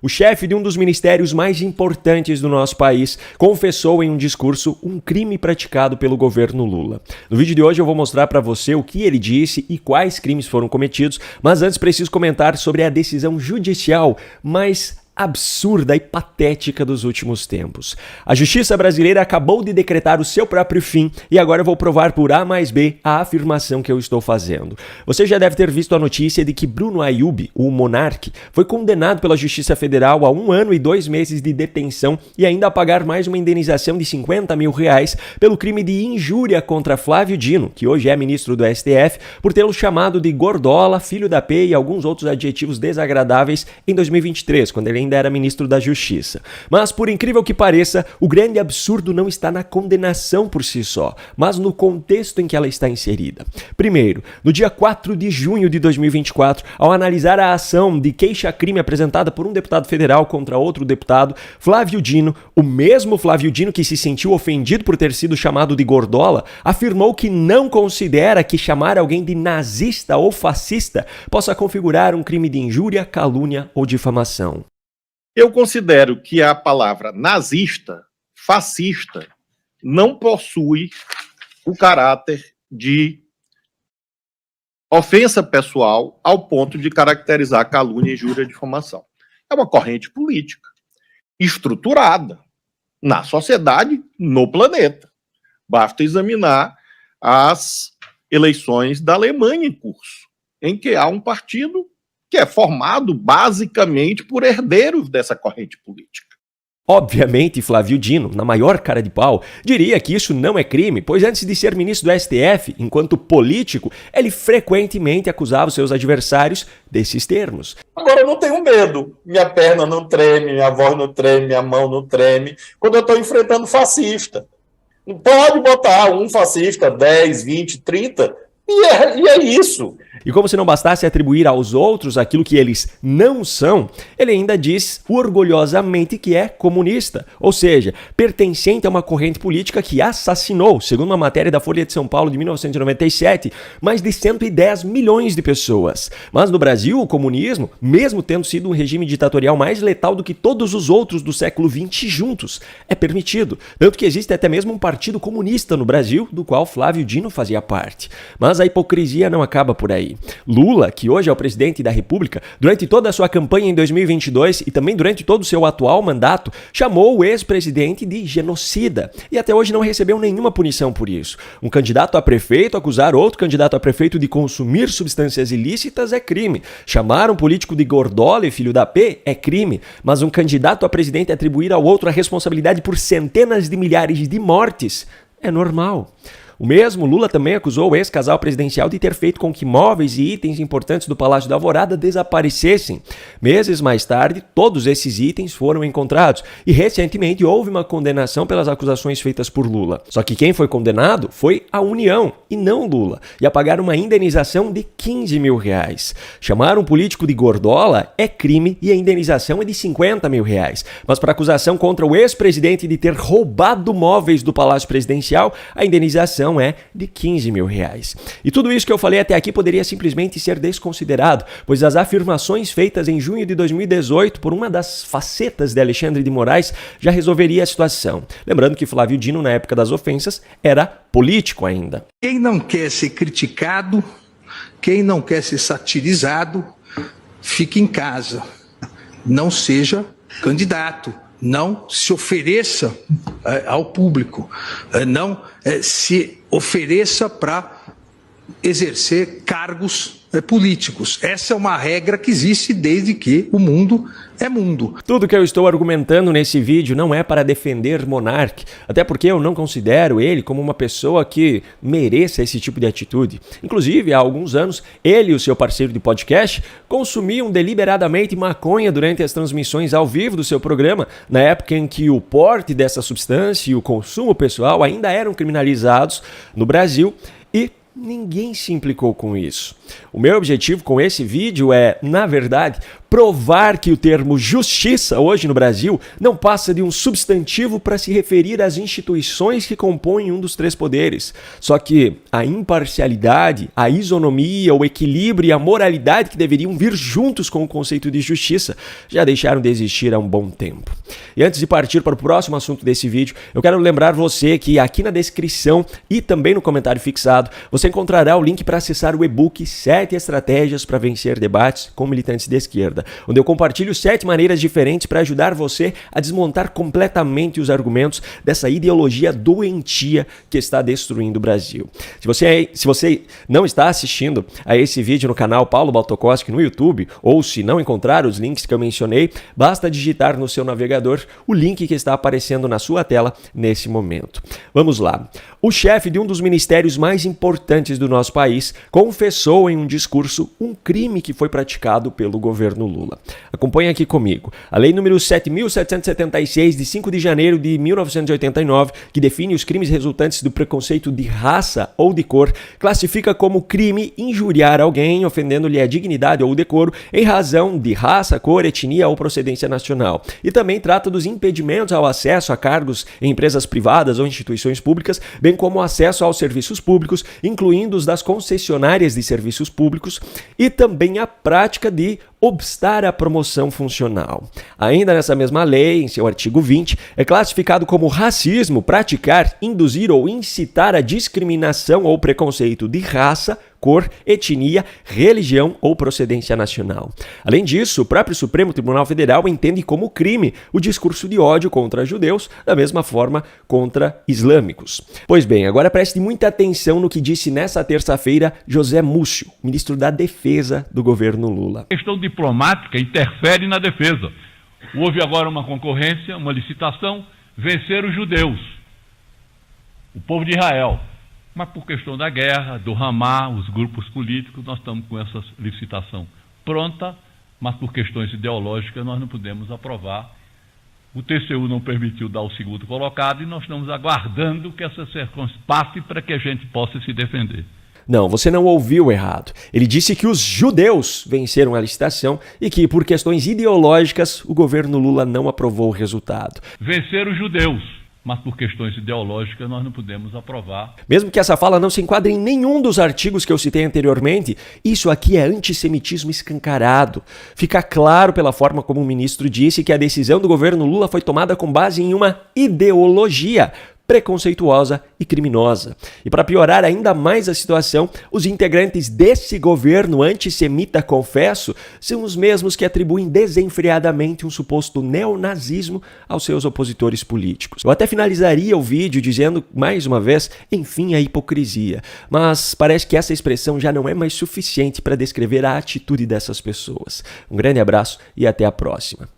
O chefe de um dos ministérios mais importantes do nosso país confessou em um discurso um crime praticado pelo governo Lula. No vídeo de hoje eu vou mostrar para você o que ele disse e quais crimes foram cometidos, mas antes preciso comentar sobre a decisão judicial mais absurda e patética dos últimos tempos. A justiça brasileira acabou de decretar o seu próprio fim e agora eu vou provar por A mais B a afirmação que eu estou fazendo. Você já deve ter visto a notícia de que Bruno Ayub, o monarque, foi condenado pela Justiça Federal a 1 ano e 2 meses de detenção e ainda a pagar mais uma indenização de R$50 mil pelo crime de injúria contra Flávio Dino, que hoje é ministro do STF, por tê-lo chamado de gordola, filho da P e alguns outros adjetivos desagradáveis em 2023, quando ele ainda era ministro da Justiça. Mas, por incrível que pareça, o grande absurdo não está na condenação por si só, mas no contexto em que ela está inserida. Primeiro, no dia 4 de junho de 2024, ao analisar a ação de queixa-crime apresentada por um deputado federal contra outro deputado, Flávio Dino, o mesmo Flávio Dino que se sentiu ofendido por ter sido chamado de gordola, afirmou que não considera que chamar alguém de nazista ou fascista possa configurar um crime de injúria, calúnia ou difamação. Eu considero que a palavra nazista, fascista, não possui o caráter de ofensa pessoal ao ponto de caracterizar calúnia, injúria e difamação. É uma corrente política estruturada na sociedade, no planeta. Basta examinar as eleições da Alemanha em curso, em que há um partido que é formado basicamente por herdeiros dessa corrente política. Obviamente, Flávio Dino, na maior cara de pau, diria que isso não é crime, pois antes de ser ministro do STF, enquanto político, ele frequentemente acusava os seus adversários desses termos. Agora eu não tenho medo, minha perna não treme, minha voz não treme, minha mão não treme, quando eu estou enfrentando fascista. Pode botar um fascista, 10, 20, 30, e é isso. E como se não bastasse atribuir aos outros aquilo que eles não são, ele ainda diz orgulhosamente que é comunista, ou seja, pertencente a uma corrente política que assassinou, segundo uma matéria da Folha de São Paulo de 1997, mais de 110 milhões de pessoas. Mas no Brasil, o comunismo, mesmo tendo sido um regime ditatorial mais letal do que todos os outros do século XX juntos, é permitido. Tanto que existe até mesmo um partido comunista no Brasil, do qual Flávio Dino fazia parte. Mas a hipocrisia não acaba por aí. Lula, que hoje é o presidente da República, durante toda a sua campanha em 2022 e também durante todo o seu atual mandato, chamou o ex-presidente de genocida e até hoje não recebeu nenhuma punição por isso. Um candidato a prefeito acusar outro candidato a prefeito de consumir substâncias ilícitas é crime. Chamar um político de gordola e filho da P é crime, mas um candidato a presidente atribuir ao outro a responsabilidade por centenas de milhares de mortes é normal. O mesmo Lula também acusou o ex-casal presidencial de ter feito com que móveis e itens importantes do Palácio da Alvorada desaparecessem. Meses mais tarde, todos esses itens foram encontrados e recentemente houve uma condenação pelas acusações feitas por Lula. Só que quem foi condenado foi a União e não Lula, e a pagar uma indenização de R$15 mil. Chamar um político de gordola é crime e a indenização é de R$50 mil. Mas para a acusação contra o ex-presidente de ter roubado móveis do Palácio Presidencial, a indenização é de R$15 mil. E tudo isso que eu falei até aqui poderia simplesmente ser desconsiderado, pois as afirmações feitas em junho de 2018 por uma das facetas de Alexandre de Moraes já resolveria a situação. Lembrando que Flávio Dino, na época das ofensas, era político ainda. Quem não quer ser criticado, quem não quer ser satirizado, fique em casa. Não seja candidato. Não se ofereça ao público, não se ofereça para exercer cargos políticos. Essa é uma regra que existe desde que o mundo é mundo. Tudo que eu estou argumentando nesse vídeo não é para defender Monark, até porque eu não considero ele como uma pessoa que mereça esse tipo de atitude. Inclusive, há alguns anos, ele e o seu parceiro de podcast consumiam deliberadamente maconha durante as transmissões ao vivo do seu programa, na época em que o porte dessa substância e o consumo pessoal ainda eram criminalizados no Brasil e ninguém se implicou com isso. O meu objetivo com esse vídeo é, na verdade, provar que o termo justiça hoje no Brasil não passa de um substantivo para se referir às instituições que compõem um dos três poderes. Só que a imparcialidade, a isonomia, o equilíbrio e a moralidade que deveriam vir juntos com o conceito de justiça já deixaram de existir há um bom tempo. E antes de partir para o próximo assunto desse vídeo, eu quero lembrar você que aqui na descrição e também no comentário fixado, você encontrará o link para acessar o e-book 7 estratégias para vencer debates com militantes de esquerda, onde eu compartilho 7 maneiras diferentes para ajudar você a desmontar completamente os argumentos dessa ideologia doentia que está destruindo o Brasil. Se você não está assistindo a esse vídeo no canal Paulo Baltokoski no YouTube, ou se não encontrar os links que eu mencionei, basta digitar no seu navegador o link que está aparecendo na sua tela nesse momento. Vamos lá. O chefe de um dos ministérios mais importantes do nosso país confessou em um discurso um crime que foi praticado pelo governo Lula. Acompanhe aqui comigo. A Lei número 7.776, de 5 de janeiro de 1989, que define os crimes resultantes do preconceito de raça ou de cor, classifica como crime injuriar alguém, ofendendo-lhe a dignidade ou o decoro em razão de raça, cor, etnia ou procedência nacional. E também trata dos impedimentos ao acesso a cargos em empresas privadas ou instituições públicas, bem como o acesso aos serviços públicos, incluindo os das concessionárias de serviços públicos, e também a prática de obstar a promoção funcional. Ainda nessa mesma lei, em seu artigo 20, é classificado como racismo praticar, induzir ou incitar a discriminação ou preconceito de raça, cor, etnia, religião ou procedência nacional. Além disso, o próprio Supremo Tribunal Federal entende como crime o discurso de ódio contra judeus, da mesma forma contra islâmicos. Pois bem, agora preste muita atenção no que disse nessa terça-feira José Múcio, ministro da Defesa do governo Lula. A questão diplomática interfere na defesa. Houve agora uma concorrência, uma licitação, vencer os judeus, o povo de Israel. Mas por questão da guerra, do Hamas, os grupos políticos, nós estamos com essa licitação pronta, mas por questões ideológicas nós não podemos aprovar. O TCU não permitiu dar o segundo colocado e nós estamos aguardando que essa circunstância passe para que a gente possa se defender. Não, você não ouviu errado. Ele disse que os judeus venceram a licitação e que, por questões ideológicas, o governo Lula não aprovou o resultado. Vencer os judeus, mas por questões ideológicas nós não podemos aprovar. Mesmo que essa fala não se enquadre em nenhum dos artigos que eu citei anteriormente, isso aqui é antissemitismo escancarado. Fica claro pela forma como o ministro disse que a decisão do governo Lula foi tomada com base em uma ideologia preconceituosa e criminosa. E para piorar ainda mais a situação, os integrantes desse governo antissemita, confesso, são os mesmos que atribuem desenfreadamente um suposto neonazismo aos seus opositores políticos. Eu até finalizaria o vídeo dizendo, mais uma vez, enfim, a hipocrisia. Mas parece que essa expressão já não é mais suficiente para descrever a atitude dessas pessoas. Um grande abraço e até a próxima.